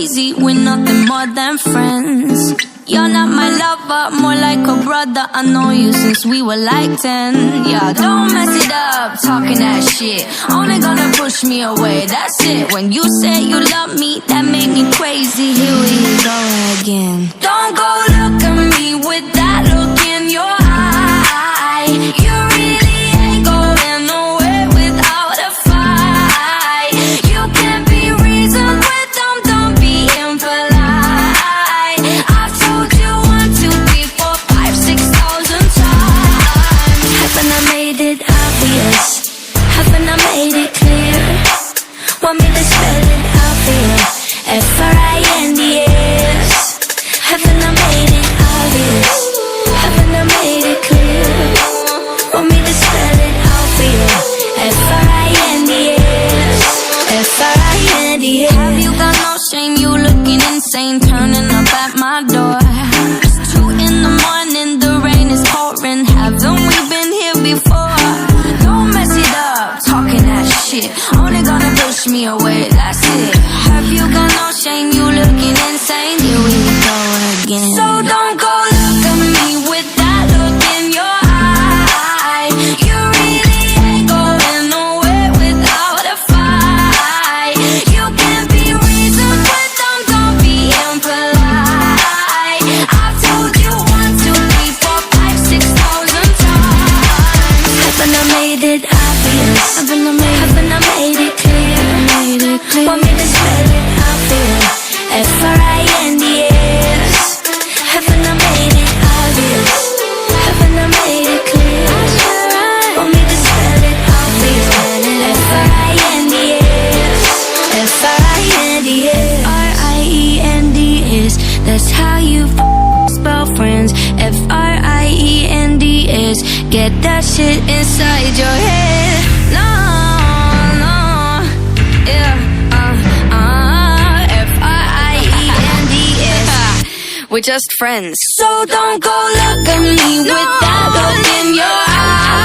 crazy, we're nothing more than friends. You're not my lover, more like a brother. I know you since we were like 10. Yeah, don't mess it up, talking that shit. Only gonna push me away, that's it. When you say you love me, that made me crazy. Here we go again. Don't go look at me with that look in your eye. You really ain't going nowhere without a fight. You can't be reasoned with them, don't be impolite. I've told you 1, 2, 3, 4, 5, 6,000 times. Haven't I made it obvious? Haven't I made it clear? Want me to spell it out for you? F-R-I-N-D-S. Haven't I made it obvious? Haven't I made it clear? Want me to spell it out for you? F-R-I-N-D-S. F-R-I-N-D-S. Have you got no shame? You looking insane, turning up at my door. It's 2 in the morning, the rain is pouring. Haven't we been here before? Don't mess it up, talking that shit. Only gonna push me away, that's it. Have you got no shame? You looking insane. Here we go again. So don't go look at me with that look in your eye. You really ain't going nowhere without a fight. You can't be reasoned with them, don't be impolite. I've told you 1, 2, 3, 4, 5, 6,000 times. Haven't I made it obvious? Haven't I made it clear? Want me to spell it out for you? F-R-I-N-D-S. Haven't I made it obvious? Haven't I made it clear? Want me to spell it out for you? F-R-I-N-D-S. F-R-I-N-D-S. R-I-E-N-D-S. That's how you spell friends. F-R-I-E-N-D-S. Get that shit inside your head. No, no, yeah, F-R-I-E-N-D-S. We're just friends. So don't go look at me with that look in your eye.